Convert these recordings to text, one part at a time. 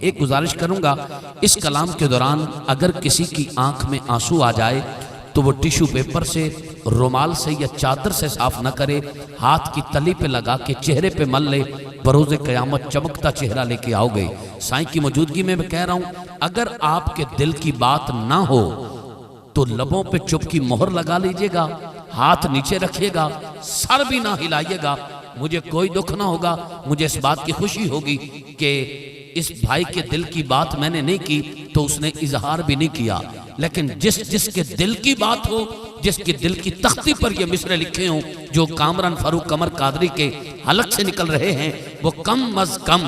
ایک گزارش کروں گا، اس کلام کے دوران اگر کسی کی آنکھ میں آنسو آ جائے تو وہ ٹیشو پیپر سے، رومال سے یا چادر سے صاف نہ کرے، ہاتھ کی تلی پہ لگا کے چہرے پہ مل لے، بروز قیامت چمکتا چہرہ لے کے آؤ گے۔ سائیں کی موجودگی میں کہہ رہا ہوں، اگر آپ کے دل کی بات نہ ہو تو لبوں پہ چپ کی مہر لگا لیجئے گا، ہاتھ نیچے رکھیے گا، سر بھی نہ ہلائیے گا۔ مجھے کوئی دکھ نہ ہوگا، مجھے اس بات کی خوشی ہوگی کہ اس بھائی کے دل کی بات میں نے نہیں کی تو اس نے اظہار بھی نہیں کیا، لیکن جس کے دل کی بات ہو، جس کے دل کی تختی پر یہ مصرے لکھے ہوں جو کامران فاروق قمر قادری کے حلق سے نکل رہے ہیں، وہ کم از کم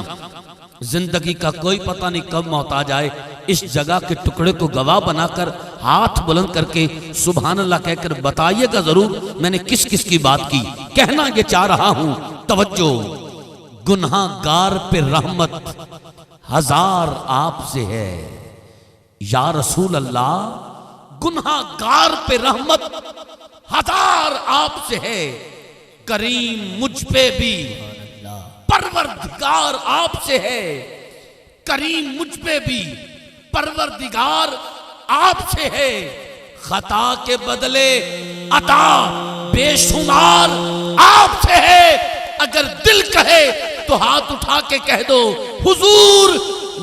زندگی کا کوئی پتہ نہیں کب موت آ جائے، اس جگہ کے ٹکڑے کو گواہ بنا کر ہاتھ بلند کر کے سبحان اللہ کہہ کر بتائیے گا ضرور میں نے کس کس کی بات کی۔ کہنا یہ چاہ رہا ہوں، توجہ، گناہ گار پہ رحمت ہزار آپ سے ہے یا رسول اللہ، گناہ گار پہ رحمت ہزار آپ سے ہے، کریم مجھ پہ بھی پروردگار آپ سے ہے، کریم مجھ پہ بھی پروردگار آپ سے ہے، خطا کے بدلے عطا بے شمار آپ سے ہے۔ اگر دل کہے تو ہاتھ اٹھا کے کہہ دو، حضور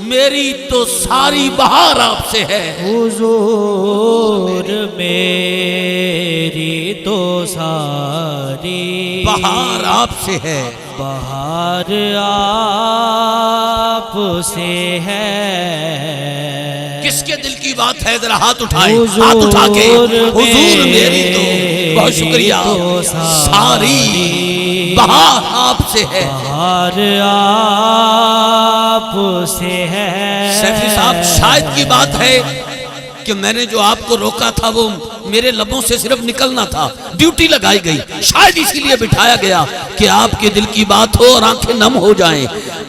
میری تو ساری بہار آپ سے ہے، حضور میری تو ساری بہار آپ سے ہے، بہار آپ سے ہے۔ کس کے دل کی بات ہے؟ ذرا ہاتھ اٹھائے، ہاتھ اٹھا کے، حضور میری تو، بہت شکریہ، ساری بہار آپ سے ہے، بہار آپ سے ہے۔ سیفی صاحب شاید کی بات ہے کہ میں نے جو آپ کو روکا تھا وہ میرے لبوں سے صرف نکلنا تھا، ڈیوٹی لگائی گئی، شاید اسی لیے بٹھایا گیا کہ آپ کے دل کی بات ہو اور آنکھیں نم ہو جائیں۔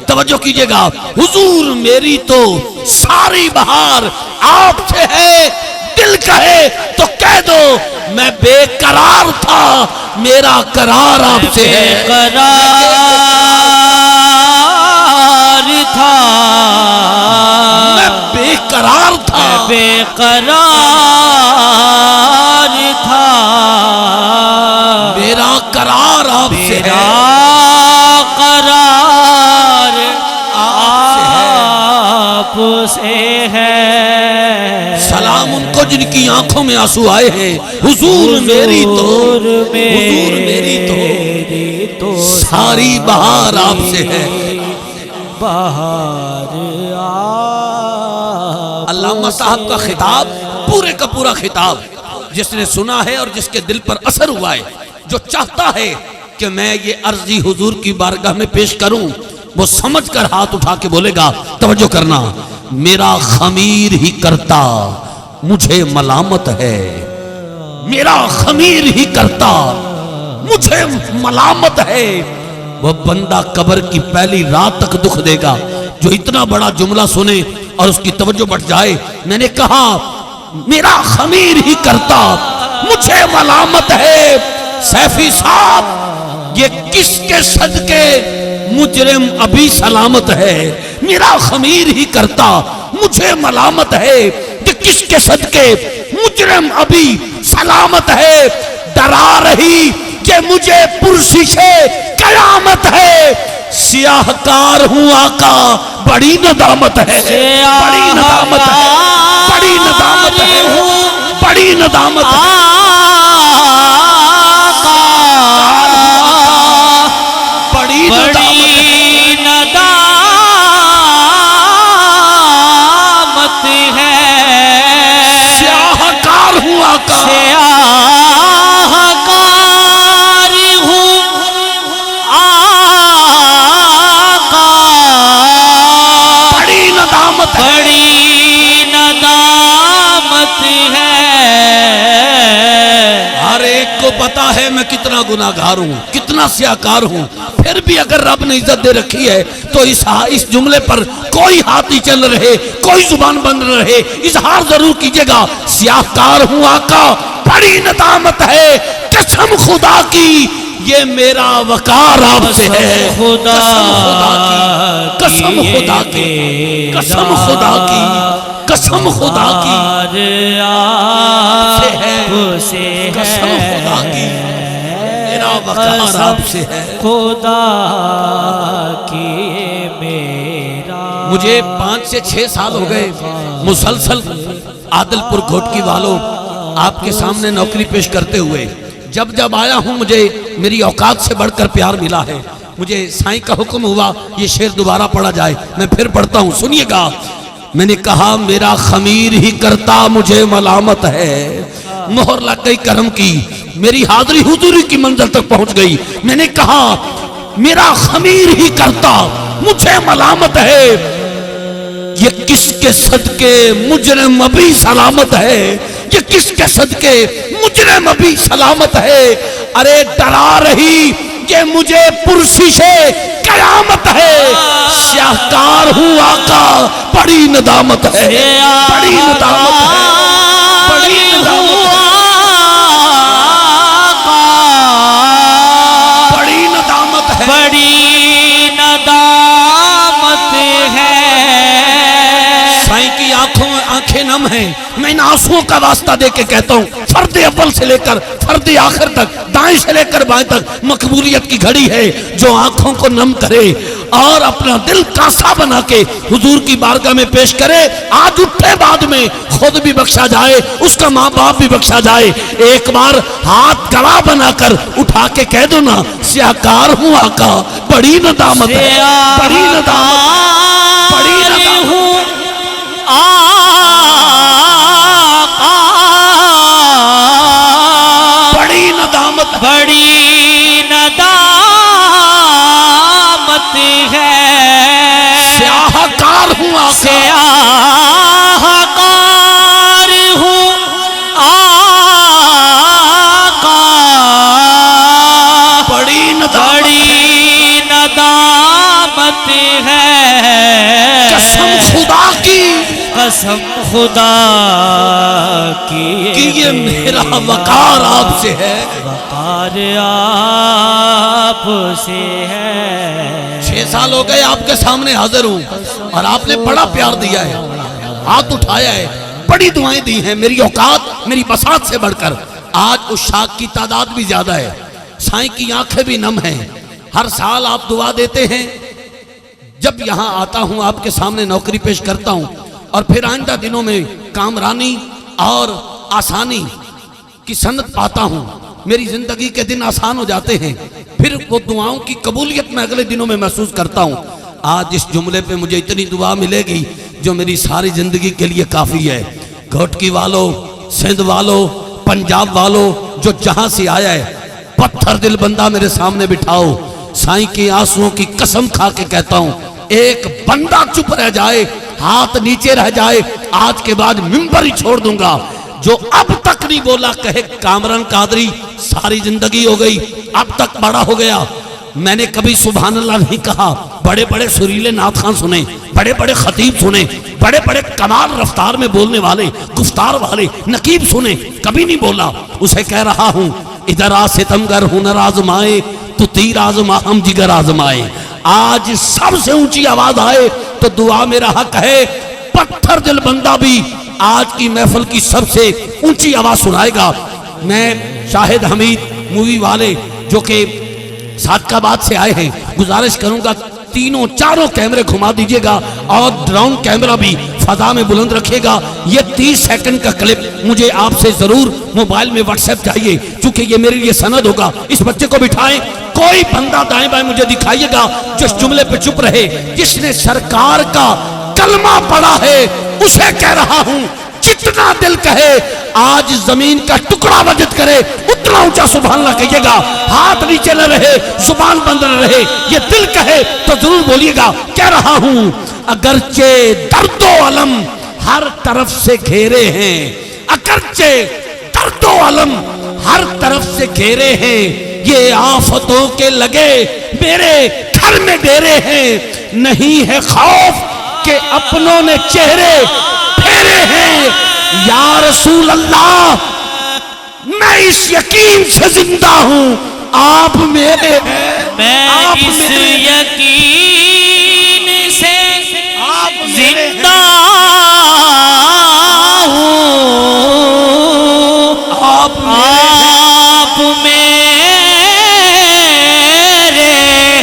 توجہ کیجئے گا، حضور میری تو ساری بہار آپ سے ہے، دل کہے تو کہہ دو میں بے قرار تھا، میرا قرار آپ سے ہے، قرار تھا، میں بے قرار تھا، بے قرار تھا، میرا قرار آپ سے ہے، قرار آپ سے ہے۔ سلام ان کو جن کی آنکھوں میں آنسو آئے ہیں، حضور میری تو، حضور میری تو ساری بہار آپ سے ہے، بہار آپ۔ علامہ صاحب کا خطاب پورے کا پورا خطاب جس نے سنا ہے اور جس کے دل پر اثر ہوا ہے، جو چاہتا ہے کہ میں یہ عرضی حضور کی بارگاہ میں پیش کروں، وہ سمجھ کر ہاتھ اٹھا کے بولے گا، توجہ کرنا، میرا خمیر ہی کرتا مجھے ملامت ہے، میرا خمیر ہی کرتا مجھے ملامت ہے۔ وہ بندہ قبر کی پہلی رات تک دکھ دے گا جو اتنا بڑا جملہ سنے اور اس کی توجہ بڑھ جائے۔ میں نے کہا میرا خمیر ہی کرتا مجھے ملامت ہے۔ سیفی صاحب یہ کس کے صدقے مجرم ابھی سلامت ہے، میرا خمیر ہی کرتا مجھے ملامت ہے، کہ کس کے صدقے مجرم ابھی سلامت ہے، ڈرا رہی کہ مجھے پرسش قیامت ہے، سیاہ کار ہوں آقا بڑی ندامت ہے، بڑی ندامت ہے، بڑی ندامت ہے، بڑی ندامت ہے، بڑی ندامت ہے، سیاہ کار ہوں آقا، سیاہ کار ہوں آقا، بڑی ندامت ہے، بڑی ندامت ہے۔ ہر ایک کو پتا ہے میں کتنا گناہگار ہوں، کتنا سیاہکار ہوں، پھر بھی اگر رب نے عزت دے رکھی ہے تو اس جملے پر کوئی ہاتھ نہیں چل رہے، کوئی زبان بند نہ رہے، اظہار ضرور کیجئے گا، سیاہکار ہوں آقا بڑی ندامت ہے، قسم خدا کی یہ میرا وقار آپ سے ہے، خدا قسم خدا کی، قسم خدا کی، قسم خدا کی، قسم خدا کی، میرا وقار آپ سے ہے خدا کی میرا۔ مجھے 5 سے 6 سال ہو گئے مسلسل عادل پور گھوٹکی والوں آپ کے سامنے نوکری پیش کرتے ہوئے، جب جب آیا ہوں مجھے میری اوقات سے بڑھ کر پیار ملا ہے۔ مجھے سائیں کا حکم ہوا یہ شعر دوبارہ پڑھا جائے، میں پھر پڑھتا ہوں، سنیے گا۔ میں نے کہا میرا خمیر ہی کرتا مجھے ملامت ہے، مہر لگ گئی کرم کی، میری حاضری حضوری کی منزل تک پہنچ گئی۔ میں نے کہا میرا خمیر ہی کرتا مجھے ملامت ہے، یہ کس کے صدقے مجرم ابھی سلامت ہے، یہ کس کے صدقے مجرم ابھی سلامت ہے، ارے ڈرا رہی یہ مجھے پرسش قیامت ہے، سیاہکار ہوں آقا بڑی ندامت ہے، بڑی ندامت ہے، بڑی ندامت ہے، بڑی ندامت ہے، بڑی ندامت ہے۔ سائیں کی آنکھیں نم ہیں، میں ان آنسوؤں کا واسطہ دے کے کہتا ہوں، فرد اول سے لے کر فرد آخر تک، دائیں سے لے کر بائیں تک مقبولیت کی گھڑی ہے، جو آنکھوں کو نم کرے اور اپنا دل کاسا بنا کے حضور کی بارگاہ میں پیش کرے، آج اٹھے بعد میں خود بھی بخشا جائے، اس کا ماں باپ بھی بخشا جائے۔ ایک بار ہاتھ گواہ بنا کر اٹھا کے کہہ دو نا، سیاہکار ہوں آقا بڑی ندامت ہے، بڑی ندامت، بڑی ندامت، بڑی ندامت، بڑی ندامت ہے۔ سیاہکار ہوں آقا، سیاہکار ہوں آقا بڑی ندامت، بڑی ندامت ہے۔ قسم خدا کی قسم خدا کی کہ یہ میرا وقار آپ سے ہے، وقار آپ سے ہے۔ 6 سال ہو گئے آپ کے سامنے حاضر ہوں اور آپ نے بڑا پیار دیا ہے، ہاتھ اٹھایا ہے، بڑی دعائیں دی ہیں، میری اوقات میری بساط سے بڑھ کر آج اس شاخ کی تعداد بھی زیادہ ہے، سائیں کی آنکھیں بھی نم ہیں۔ ہر سال آپ دعا دیتے ہیں، جب یہاں آتا ہوں آپ کے سامنے نوکری پیش کرتا ہوں اور پھر آئندہ دنوں میں کامرانی اور آسانی کی سند پاتا ہوں، میری زندگی کے دن آسان ہو جاتے ہیں، پھر وہ دعاؤں کی قبولیت میں اگلے دنوں میں محسوس کرتا ہوں۔ آج اس جملے پہ مجھے اتنی دعا ملے گی جو میری ساری زندگی کے لیے کافی ہے۔ گھوٹکی والوں، سندھ والوں، پنجاب والوں، جو جہاں سے آیا ہے، پتھر دل بندہ میرے سامنے بٹھاؤ، سائیں کی آنسوؤں کی قسم کھا کے کہتا ہوں، ایک بندہ چپ رہ جائے، ہاتھ نیچے رہ جائے، آج کے بعد ممبر ہی چھوڑ دوں گا۔ جو اب تک نہیں بولا کہے کامران قادری ساری زندگی ہو گئی، اب تک بڑا ہو گیا، میں نے کبھی سبحان اللہ نہیں کہا۔ بڑے بڑے سریلے نعت خان سنے، بڑے بڑے خطیب سنے، بڑے بڑے کمال رفتار میں بولنے والے، گفتار والے نقیب سنے، کبھی نہیں بولا۔ اسے کہہ رہا ہوں، ادھر آ ستمگر ہنر آزمائے تو تیر آزما ہم جگر آزمائے۔ آج سب سے اونچی آواز آئے تو دعا میرا حق ہے، پتھر دل بندہ بھی آج کی محفل کی سب سے اونچی آواز سنائے گا۔ میں شاہد حمید مووی والے جو کہ صادقہ آباد سے آئے ہیں، گزارش کروں گا تینوں چاروں کیمرے گھما دیجئے گا اور ڈرون کیمرہ بھی فضا میں بلند رکھے گا۔ یہ 30 سیکنڈ کا کلپ مجھے آپ سے ضرور موبائل میں واٹس ایپ چاہیے، چونکہ یہ میرے لیے سند ہوگا۔ اس بچے کو بٹھائیں، کوئی بندہ دائیں بائیں مجھے دکھائیے گا جو اس جملے پہ چپ رہے، جس نے سرکار کا کلمہ پڑھا ہے اسے کہہ رہا ہوں، جتنا دل کہے آج زمین کا ٹکڑا وجد کرے اتنا اونچا سبحان اللہ کہیے گا، ہاتھ نیچے نہ رہے، زبان بند نہ رہے، یہ دل کہے تو ضرور بولیے گا۔ کہہ رہا ہوں، اگرچہ درد و علم ہر طرف سے گھیرے ہیں، اگرچہ درد و علم ہر طرف سے گھیرے ہیں، یہ آفتوں کے لگے میرے گھر میں ڈیرے ہیں، نہیں ہے خوف کہ اپنوں نے چہرے پھیرے ہیں، یا رسول اللہ میں اس یقین سے زندہ ہوں، آپ میرے ہیں، میں آپ اس میرے ہیں، یقین سے آپ میرے زندہ ہیں، ہوں، آپ میرے ہیں، آپ میرے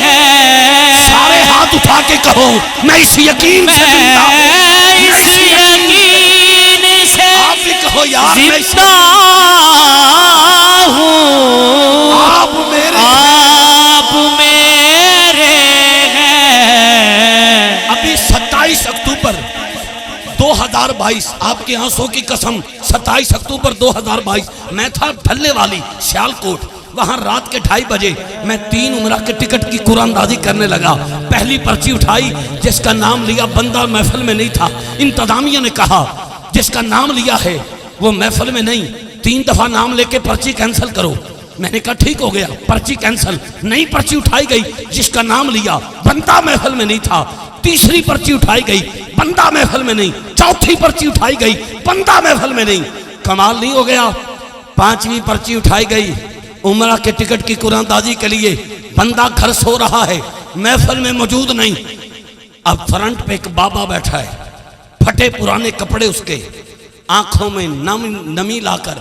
ہیں، سارے ہاتھ اٹھا کے کہو میں اس یقین سے زندہ ہوں، میں میں اس یقین سے آپ بھی کہو یار میں اس زندہ ہوں، آپ میرے ہیں۔ آپ میرے ہیں۔ ابھی 27 اکتوبر 2022 آپ کے آنسوں کی قسم 27 اکتوبر 2022 میں تھا ڈھلے والی سیالکوٹ، وہاں رات کے 2:30 بجے میں 3 عمرہ کے ٹکٹ کی قرآن اندازی کرنے لگا، پہلی پرچی اٹھائی جس کا نام لیا بندہ محفل میں نہیں تھا، انتظامیہ نے کہا جس کا نام لیا ہے وہ محفل میں نہیں، 3 دفعہ نام لے کے پرچی کینسل کرو، میں نے کہا ٹھیک ہو گیا، پرچی کینسل، نئی پرچی اٹھائی گئی جس کا نام لیا بندہ محفل میں نہیں تھا، تیسری پرچی اٹھائی گئی بندہ محفل میں نہیں، چوتھی پرچی اٹھائی گئی بندہ محفل میں نہیں، کمال نہیں ہو گیا، 5ویں پرچی اٹھائی گئی عمرہ کے ٹکٹ کی قرآن دازی کے لیے، بندہ گھر سو رہا ہے محفل میں موجود نہیں، اب فرنٹ پہ ایک بابا بیٹھا ہے، پھٹے پرانے کپڑے اس کے، آنکھوں میں نمی لا کر،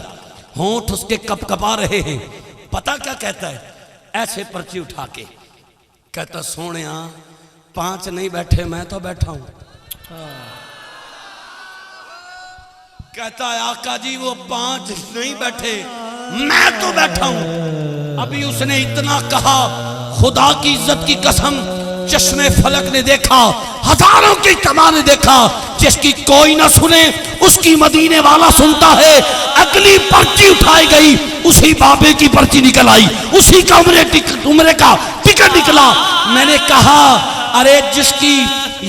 ہونٹ اس کے کپ کپا رہے ہیں، پتہ کیا کہتا ہے؟ ایسے پرچی اٹھا کے کہتا سونیا 5 نہیں بیٹھے میں تو بیٹھا ہوں، کہتا ہے آقا جی وہ 5 نہیں بیٹھے میں تو بیٹھا ہوں، ابھی اس نے اتنا کہا خدا کی عزت کی قسم چشم فلک نے دیکھا، ہزاروں کی اجتماع نے دیکھا، جس کی کوئی نہ سنے اس کی مدینے والا سنتا ہے، اگلی پرچی اٹھائی گئی اسی بابے کی پرچی نکل آئی، اسی کا عمرے کا ٹکٹ نکلا، میں نے کہا ارے جس کی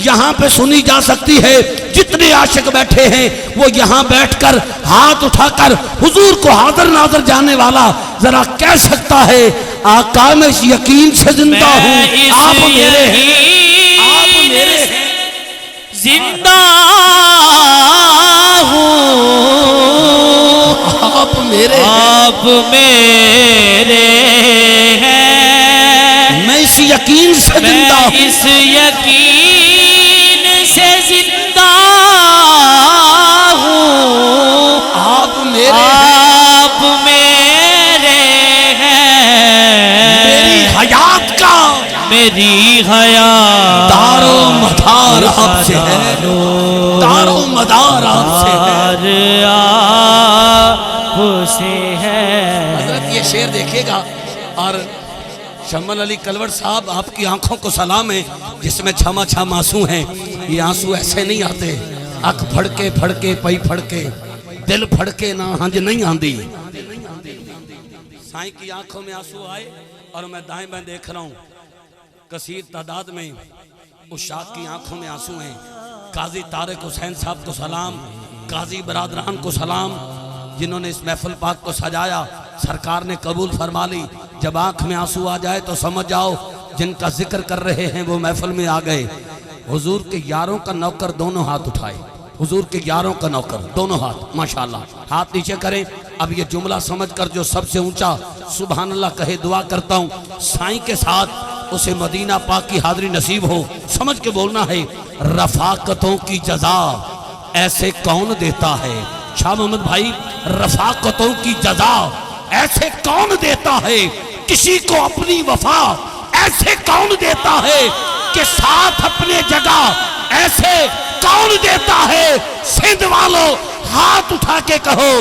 یہاں پہ سنی جا سکتی ہے، جتنے عاشق بیٹھے ہیں وہ یہاں بیٹھ کر ہاتھ اٹھا کر حضور کو حاضر ناظر جانے والا ذرا کہہ سکتا ہے آقا میں اس یقین سے زندہ ہوں، آپ میرے ہیں، آپ میرے ہیں، زندہ ہوں، آپ میرے ہیں، آپ میرے ہیں، میں اس یقین سے زندہ میں ہوں، اس یقین سے زندہ ہوں، آپ میرے ہیں، آپ میرے ہیں، میری حیات کا میری حیات دار و مدار آپ سے ہے، دار و مدار آپ سے ہے، آپ سے ہے۔ حضرت یہ شعر دیکھے گا اور شمل علی کلوڑ صاحب آپ کی آنکھوں کو سلام ہے جس میں چھما چھم آنسو ہیں، یہ آنسو ایسے نہیں آتے، اکھ پھڑکے پھڑکے پئی پھڑکے دل پھڑکے نہ ہنج نہیں آندی، سائیں کی آنکھوں میں آنسو آئے اور میں دائیں بائیں دیکھ رہا ہوں کثیر تعداد میں عشاق کی آنکھوں میں آنسو ہیں، قاضی طارق حسین صاحب کو سلام، قاضی برادران کو سلام جنہوں نے اس محفل پاک کو سجایا، سرکار نے قبول فرما لی، جب آنکھ میں آنسو آ جائے تو سمجھ جاؤ جن کا ذکر کر رہے ہیں وہ محفل میں آ گئے، حضور کے یاروں کا نوکر دونوں ہاتھ اٹھائے، حضور کے یاروں کا نوکر دونوں ہاتھ ماشاءاللہ ہاتھ نیچے کریں، اب یہ جملہ سمجھ کر جو سب سے اونچا سبحان اللہ کہے دعا کرتا ہوں سائیں کے ساتھ اسے مدینہ پاک کی حاضری نصیب ہو، سمجھ کے بولنا ہے رفاقتوں کی جزا ایسے کون دیتا ہے، شاہ محمد بھائی رفاقتوں کی جزا ایسے کون دیتا ہے، کسی کو اپنی وفا ایسے کون دیتا ہے کہ ساتھ اپنے جگہ ایسے کون دیتا ہے، سندھ والوں ہاتھ اٹھا کے کہو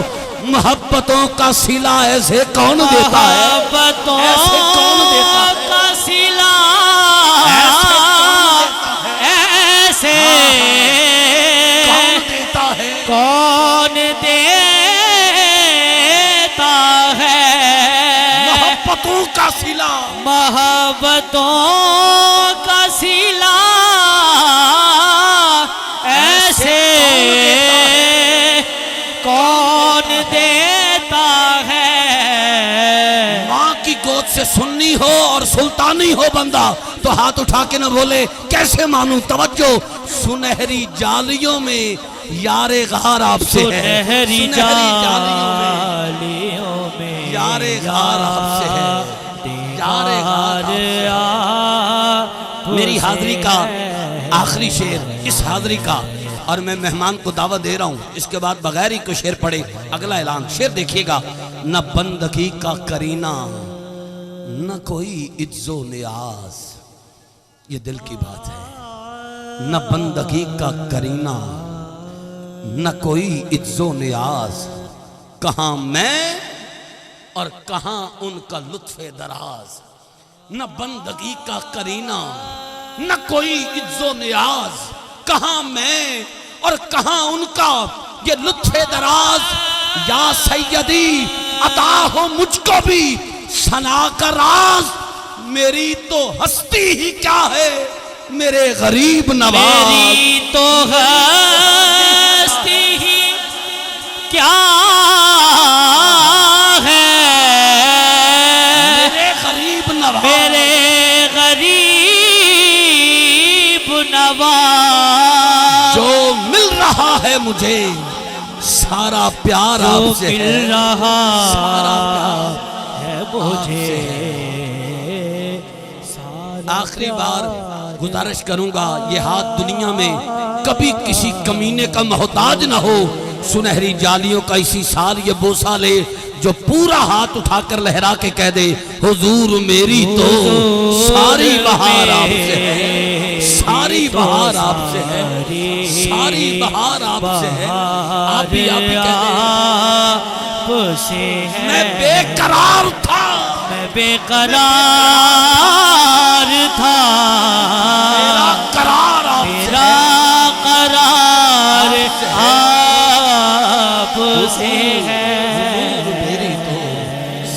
محبتوں کا صلہ ایسے کون دیتا ہے، محبتوں ایسے کون دیتا ہے، کا صلہ ایسے کون دیتا ہے، کون دیتا ہے، محبتوں کا صلہ محبتوں کا صلہ ایسے کون دیتا ہے، ماں کی گود سے سنی ہو اور سلطانی ہو بندہ تو ہاتھ اٹھا کے نہ بولے کیسے مانوں، توجہ سنہری جالیوں میں یار غار آپ سے ہے، سنہری جالیوں میں جالیوں میں یار غار آپ سے ہے، میری حاضری کا آخری شعر اس حاضری کا، اور میں مہمان کو دعوت دے رہا ہوں، اس کے بعد بغیر ہی کوئی شعر پڑھے اگلا اعلان۔ شعر دیکھیے گا، نہ بندگی کا کرینہ نہ کوئی عجز و نیاز، یہ دل کی بات ہے، نہ بندگی کا کرینہ نہ کوئی عجز و نیاز، کہاں میں اور کہاں ان کا لطف دراز، نہ بندگی کا کرینہ نہ کوئی عجز و نیاز، کہاں میں اور کہاں ان کا یہ لطف دراز، یا سیدی عطا ہو مجھ کو بھی ثنا کا راز، میری تو ہستی ہی کیا ہے میرے غریب نواز، میری تو ہستی ہی کیا ہے میرے غریب نواز، میرے غریب نواز، جو مل رہا ہے مجھے سارا پیار آپ جو سے مل ہے، رہا سارا پیار ہے مجھے، آخری بار گزارش کروں گا، یہ ہاتھ دنیا میں کبھی کسی کمینے کا محتاج نہ ہو، سنہری جالیوں کا اسی سال یہ بوسہ لے، جو پورا ہاتھ اٹھا کر لہرا کے کہہ دے حضور میری تو ساری بہار آپ سے ہے، ساری بہار آپ سے ہے، ساری بہار آپ سے ہے، آپ ہی کہہ دیں میں بے قرار تھا، میں بے قرار تھا، میرا قرار آپ سے میرا قرار آپ سے ہے، میری تو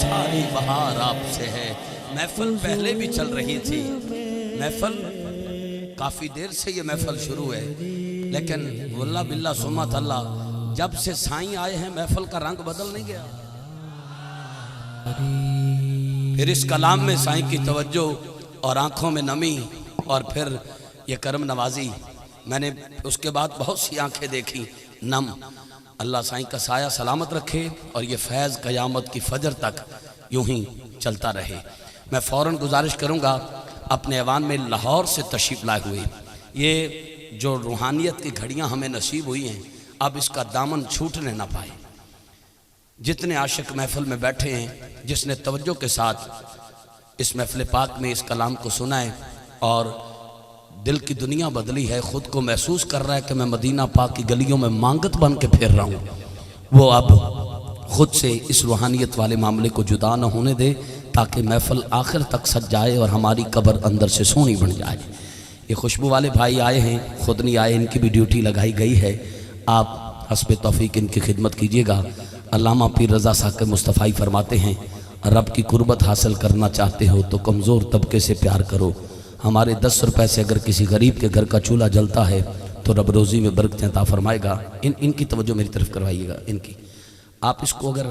ساری بہار آپ سے ہے۔ محفل پہلے بھی چل رہی تھی، محفل کافی دیر سے یہ محفل شروع ہے، لیکن واللہ باللہ سمت اللہ جب سے سائیں آئے ہیں محفل کا رنگ بدل نہیں گیا۔ پھر اس کلام میں سائیں کی توجہ اور آنکھوں میں نمی اور پھر یہ کرم نوازی، میں نے اس کے بعد بہت سی آنکھیں دیکھی نم۔ اللہ سائیں کا سایہ سلامت رکھے اور یہ فیض قیامت کی فجر تک یوں ہی چلتا رہے۔ میں فوراً گزارش کروں گا، اپنے ایوان میں لاہور سے تشریف لائے ہوئے یہ جو روحانیت کی گھڑیاں ہمیں نصیب ہوئی ہیں، اب اس کا دامن چھوٹنے نہ پائے۔ جتنے عاشق محفل میں بیٹھے ہیں، جس نے توجہ کے ساتھ اس محفل پاک میں اس کلام کو سنا ہے اور دل کی دنیا بدلی ہے، خود کو محسوس کر رہا ہے کہ میں مدینہ پاک کی گلیوں میں مانگت بن کے پھر رہا ہوں، وہ اب خود سے اس روحانیت والے معاملے کو جدا نہ ہونے دے، تاکہ محفل آخر تک سج جائے اور ہماری قبر اندر سے سونی بن جائے۔ یہ خوشبو والے بھائی آئے ہیں، خود نہیں آئے، ان کی بھی ڈیوٹی لگائی گئی ہے، آپ حسب توفیق ان کی خدمت کیجئے گا۔ علامہ پیر رضا صاحب مصطفی فرماتے ہیں، رب کی قربت حاصل کرنا چاہتے ہو تو کمزور طبقے سے پیار کرو۔ ہمارے 10 روپے سے اگر کسی غریب کے گھر کا چولہا جلتا ہے تو رب روزی میں برکتیں عطا فرمائے گا۔ ان کی توجہ میری طرف کروائیے گا، ان کی آپ اس کو اگر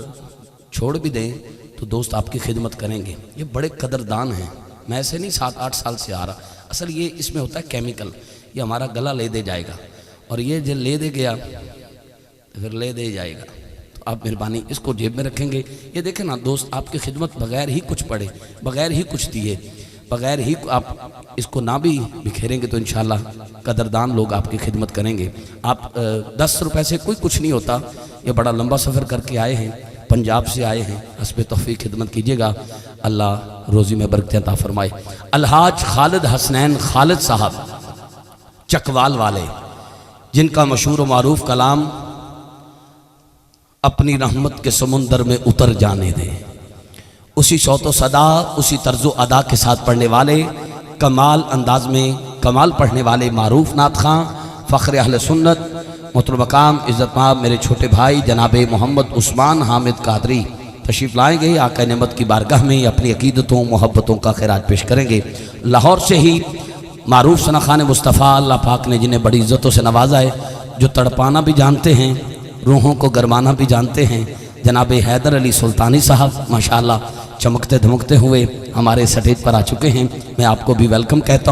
چھوڑ بھی دیں تو دوست آپ کی خدمت کریں گے۔ یہ بڑے قدردان ہیں، میں ایسے نہیں 7-8 سال سے آ رہا، اصل یہ اس میں ہوتا ہے کیمیکل، یہ ہمارا گلا لے دے جائے گا، اور یہ جو لے دے گیا پھر لے دے جائے گا، تو آپ مہربانی اس کو جیب میں رکھیں گے۔ یہ دیکھیں نا دوست، آپ کی خدمت بغیر ہی کچھ پڑے، بغیر ہی کچھ دیے، بغیر ہی آپ اس کو نہ بھی بکھیریں گے تو انشاءاللہ قدردان لوگ آپ کی خدمت کریں گے۔ آپ 10 روپے سے کوئی کچھ نہیں ہوتا، یہ بڑا لمبا سفر کر کے آئے ہیں، پنجاب سے آئے ہیں، حسب توفیق خدمت کیجئے گا، اللہ روزی میں برکتیں عطا فرمائے۔ الحاج خالد حسنین خالد صاحب چکوال والے، جن کا مشہور و معروف کلام اپنی رحمت کے سمندر میں اتر جانے دے، اسی صوت و صدا، اسی طرز و ادا کے ساتھ پڑھنے والے، کمال انداز میں کمال پڑھنے والے معروف نعت خواں، فخر اہل سنت، محترم مقام عزت مآب میرے چھوٹے بھائی جناب محمد عثمان حامد قادری تشریف لائیں گے، آقا نعمت کی بارگاہ میں اپنی عقیدتوں محبتوں کا خراج پیش کریں گے۔ لاہور سے ہی معروف ثنا خان مصطفیٰ، اللہ پاک نے جنہیں بڑی عزتوں سے نوازا ہے، جو تڑپانا بھی جانتے ہیں، روحوں کو گرمانا بھی جانتے ہیں، جناب حیدر علی سلطانی صاحب ماشاءاللہ چمکتے دھمکتے ہوئے ہمارے سٹیج پر آ چکے ہیں۔ میں آپ کو بھی ویلکم کہتا ہوں۔